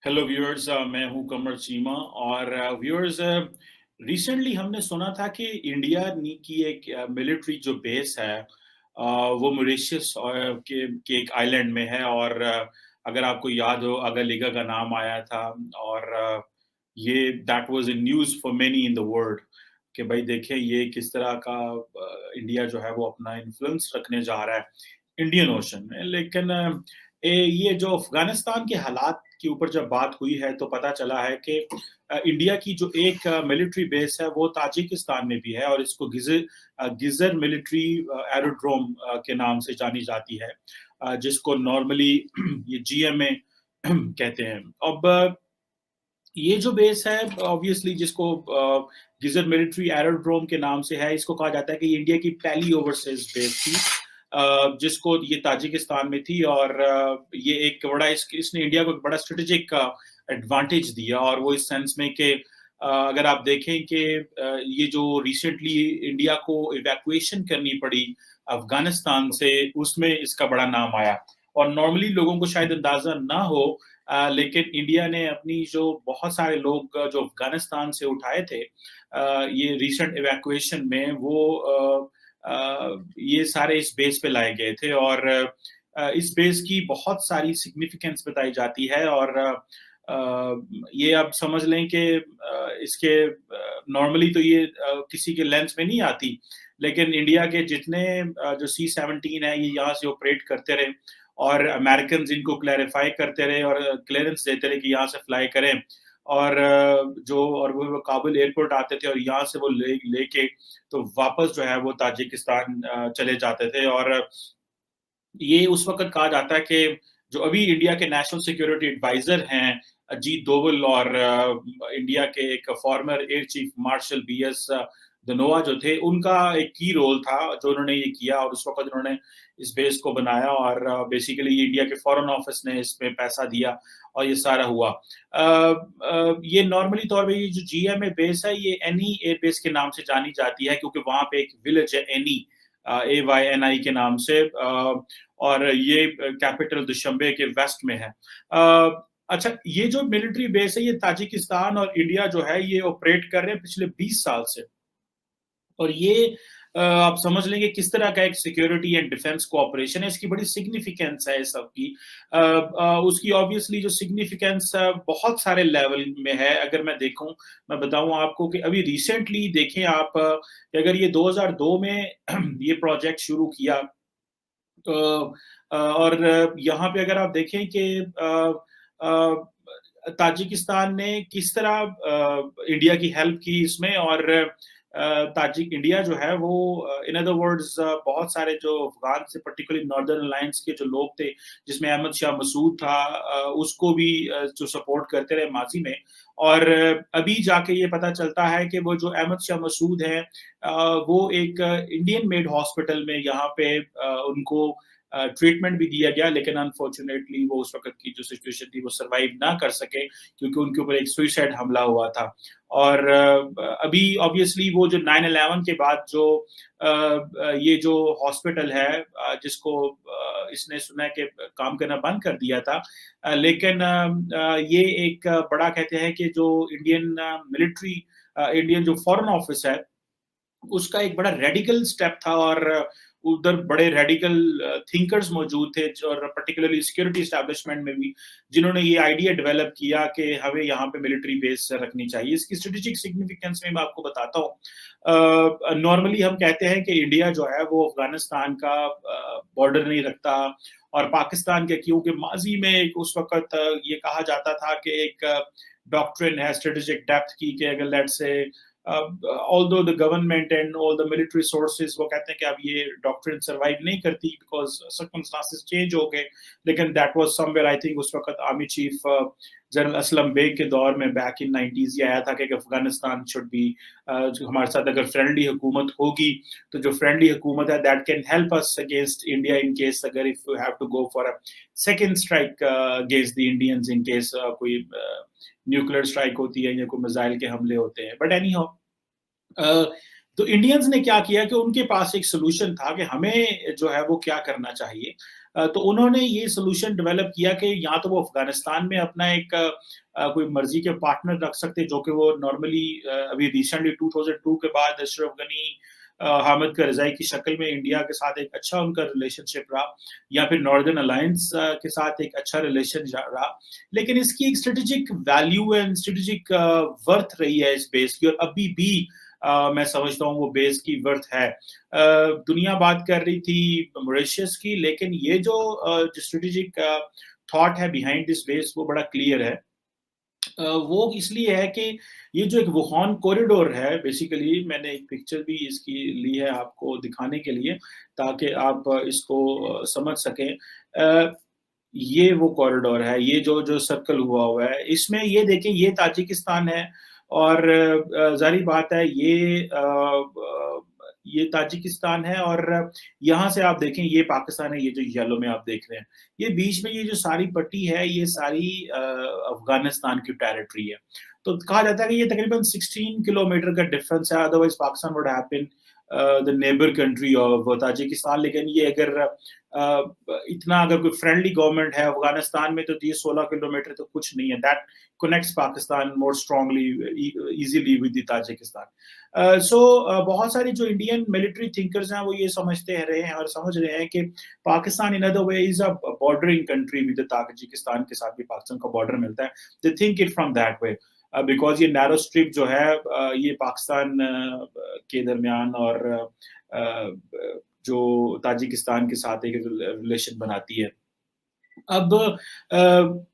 Hello viewers, मैं हूं कमर चीमा। और व्यूअर्स, रिसेंटली हमने सुना था कि की एक मिलिट्री जो बेस है, वो मॉरिशस के एक आइलैंड में है। और अगर आपको याद हो, अगलिगा का नाम आया था। और ये that was in news for many in the world कि भाई देखें ये किस तरह का इंडिया जो है वो अपना इन्फ्लुएंस रखने जा रहा है इंडियन ओशन में। लेकिन ये जो अफ़गानिस्तान के हालात के ऊपर जब बात हुई है तो पता चला है कि इंडिया की जो एक मिलिट्री बेस है वो ताजिकिस्तान में भी है, और इसको गिज़र मिलिट्री एरोड्रोम के नाम से जानी जाती है, जिसको नॉर्मली ये जीएमए कहते हैं। अब ये जो बेस है, ऑब्वियसली जिसको गिज़र मिलिट्री एरोड्रोम के नाम से है, इसको कहा जाता है कि ये इंडिया की पहली ओवरसीज़ बेस थी, जिसको ये ताजिकिस्तान में थी। और ये एक बड़ा इसने इंडिया को एक बड़ा स्ट्रेटेजिक एडवांटेज दिया, और वो इस सेंस में कि अगर आप देखें कि ये जो रिसेंटली इंडिया को इवैक्यूएशन करनी पड़ी अफ़गानिस्तान से, उसमें इसका बड़ा नाम आया। और नॉर्मली लोगों को शायद अंदाज़ा ना हो, लेकिन इंडिया ने अपनी जो बहुत सारे लोग जो अफ़गानिस्तान से उठाए थे ये रिसेंट इवैक्यूएशन में, वो ये सारे इस बेस पे लाए गए थे। और इस बेस की बहुत सारी सिग्निफिकेंस बताई जाती है। और ये आप समझ लें कि इसके नॉर्मली तो ये किसी के लेंस में नहीं आती, लेकिन इंडिया के जितने जो C-17 है, ये यहाँ से ऑपरेट करते रहे, और अमेरिकन्स इनको क्लैरिफाई करते रहे और क्लियरेंस देते रहे कि यहाँ से फ्लाई करें। और और वो काबुल एयरपोर्ट आते थे, और यहाँ से वो लेके तो वापस जो है वो ताजिकिस्तान चले जाते थे। और ये उस वक़्त कहा जाता है कि जो अभी इंडिया के नेशनल सिक्योरिटी एडवाइज़र हैं, अजीत डोवल, और इंडिया के एक former air chief marshal BS Dhanoa जो थे, उनका एक की रोल था जो उन्होंने ये किया, और उस वक़्त उन्होंने इस बेस को बनाया। और बेसिकली ये इंडिया के फॉरेन ऑफिस ने इसमें पैसा दिया, और ये सारा हुआ। ये नॉर्मली तौर पे ये जो जीएमए बेस है, ये एनी एयर बेस के नाम से जानी जाती है, क्योंकि वहाँ पे एक विलेज है एनी, AYNI के नाम से, और ये कैपिटल दुशंबे के वेस्ट में है। अच्छा, ये जो मिलिट्री बेस है, ये ताजिकिस्तान और इंडिया जो है ये ऑपरेट कर रहे हैं पिछले 20 साल से। और ये आप समझ लेंगे किस तरह का एक सिक्योरिटी एंड डिफेंस कोऑपरेशन है, इसकी बड़ी सिग्निफिकेंस है इस सब की। उसकी ऑब्वियसली जो सिग्निफिकेंस बहुत सारे लेवल में है। अगर मैं बताऊं आपको कि अभी रिसेंटली देखें आप, कि अगर ये 2002 में ये प्रोजेक्ट शुरू किया, तो और यहाँ पे अगर आप देखें कि ताजिकिस्तान ने किस तरह इंडिया की हेल्प की इसमें। और ताजिक इंडिया जो है वो इन अदर वर्ड्स बहुत सारे जो अफगान से पर्टिकुलरली नॉर्दर्न अलायंस के जो लोग थे, जिसमें अहमद शाह मसूद था, उसको भी जो सपोर्ट करते रहे माजी में। और अभी जाके ये पता चलता है कि वो जो अहमद शाह मसूद हैं, वो एक इंडियन मेड हॉस्पिटल में यहाँ पे उनको ट्रीटमेंट भी दिया गया, लेकिन अनफॉर्चुनेटली वो उस वक़्त की जो सिचुएशन थी वो सर्वाइव ना कर सके, क्योंकि उनके ऊपर एक सुसाइड हमला हुआ था। और अभी ऑब्वियसली वो जो 9/11 के बाद जो ये जो हॉस्पिटल है, जिसको इसने सुना है कि काम करना बंद कर दिया था, लेकिन ये एक बड़ा कहते हैं कि जो इंडियन मिलिट्री इंडियन जो फॉरेन ऑफिस है, उसका एक बड़ा रेडिकल स्टेप था। और उधर बड़े रेडिकल थिंकर्स मौजूद थे, और पर्टिकुलरली सिक्योरिटी एस्टेब्लिशमेंट में भी, जिन्होंने ये आइडिया डेवलप किया कि हमें यहाँ पे मिलिट्री बेस रखनी चाहिए। इसकी स्ट्रेटेजिक सिग्निफिकेंस में मैं आपको बताता हूँ। नॉर्मली हम कहते हैं कि इंडिया जो है वो अफगानिस्तान का बॉर्डर नहीं रखता, और पाकिस्तान के, क्योंकि माजी में उस वक्त ये कहा जाता था कि एक डॉक्ट्रिन है स्ट्रेटेजिक डेप्थ की, कि अगर let's say although the government and all the military sources वो कहते हैं कि अब ये डॉक्ट्रिन सर्वाइव नहीं करती बिकॉज सर्कमस्टांसेस चेंज हो गए, लेकिन that was somewhere I think उस वक्त army chief general Aslam Beg के दौर में बैक इन 90s ये आया था कि अफगानिस्तान शुड बी, हमारे साथ अगर फ्रेंडली हुकूमत होगी, तो जो फ्रेंडली हुकूमत है that can help us against India in case, अगर if you have to go for a second strike against the Indians, in case कोई न्यूक्लियर स्ट्राइक होती है या कोई मिसाइल के हमले होते हैं। बट एनी हाउ, तो इंडियंस ने क्या किया कि उनके पास एक सोल्यूशन था कि हमें जो है वो क्या करना चाहिए। तो उन्होंने ये सॉल्यूशन डेवलप किया कि या तो वो अफ़गानिस्तान में अपना एक कोई मर्ज़ी के पार्टनर रख सकते हैं, जो कि वो नॉर्मली अभी रिसेंटली 2002 के बाद अशरफ गनी हामिद करज़ई की शक्ल में इंडिया के साथ एक अच्छा उनका रिलेशनशिप रहा, या फिर नॉर्दर्न अलायंस के साथ एक अच्छा रिलेशन रहा। लेकिन इसकी एक strategic value and strategic worth रही है इस बेस की, और अभी भी मैं समझता हूँ वो बेस की वर्थ है। दुनिया बात कर रही थी मॉरिशस की, लेकिन ये जो स्ट्रेटेजिक थॉट है बिहाइंड दिस बेस वो बड़ा क्लियर है। वो इसलिए है कि ये जो एक वुहान कॉरिडोर है, बेसिकली मैंने एक पिक्चर भी इसकी ली है आपको दिखाने के लिए, ताकि आप इसको समझ सकें। ये वो कॉरिडोर है, ये जो जो सर्कल हुआ हुआ है, इसमें ये देखें ये ताजिकिस्तान है, और ज़ाहिर बात है ये ताजिकिस्तान है, और यहाँ से आप देखें ये पाकिस्तान है, ये जो येलो में आप देख रहे हैं। ये बीच में ये जो सारी पट्टी है, ये सारी अफ़गानिस्तान की टेरिटरी है। तो कहा जाता है कि ये तकरीबन 16 किलोमीटर का डिफरेंस है, otherwise Pakistan would have been the neighbour country of Tajikistan. लेकिन ये अगर इतना अगर कोई फ्रेंडली गवर्नमेंट है अफ़गानिस्तान में, तो ये 16 किलोमीटर तो कुछ नहीं है। That connects Pakistan more strongly easily with the Tajikistan. बहुत सारी जो इंडियन मिलिट्री थिंकर्स हैं, वो ये समझते रहे हैं और समझ रहे हैं कि Pakistan in other way is a bordering country with Tajikistan के साथ भी पाकिस्तान का बॉर्डर मिलता है। They think it from that way, because ये नैरो स्ट्रिप जो है ये पाकिस्तान के दरमियान और जो ताजिकिस्तान के साथ एक रिलेशन बनाती है। अब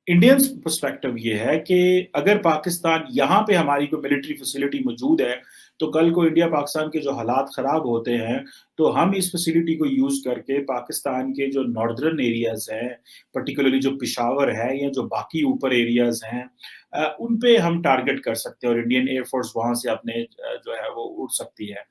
इंडियंस पर्सपेक्टिव ये है कि अगर पाकिस्तान यहाँ पे हमारी कोई मिलिट्री फैसिलिटी मौजूद है, तो कल को इंडिया पाकिस्तान के जो हालात ख़राब होते हैं, तो हम इस फैसिलिटी को यूज़ करके पाकिस्तान के जो नॉर्दर्न एरियाज़ हैं, पर्टिकुलरली जो पेशावर है या जो बाकी ऊपर एरियाज़ हैं, उन पे हम टारगेट कर सकते हैं, और इंडियन एयर फ़ोर्स वहाँ से अपने जो है वो उड़ सकती है।